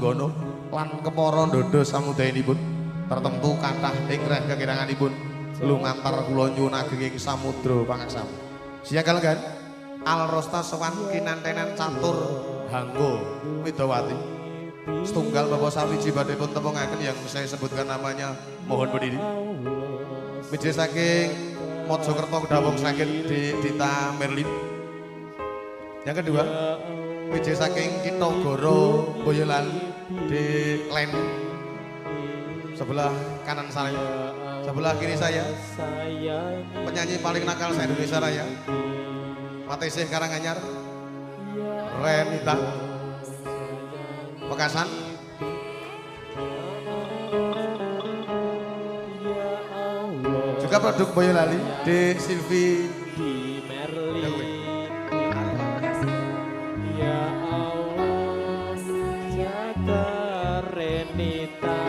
Trenggono lan kepara ndodho samudayanipun tertentu kathah ing reh kekiranganipun lumantar kula nyuwun ageng ing samudra pangaksam. Siang kalengan Alrosta sowan kinantenan catur Hanggo Widawati. Setunggal Bapak Sawiji badhe pun tepungaken yang saya sebutkan namanya mohon berdiri. Midhe saking Mojokerto Kedawung saking Dita Merlin. Yang kedua, midhe saking Kitagara Boyolali di Len sebelah kanan saya, sebelah kiri saya penyanyi paling nakal se-Indonesia Raya Matesih Karanganyar Renita Pekasan juga produk Boyolali di Silvi Merlin. Ya Allah jaga Renita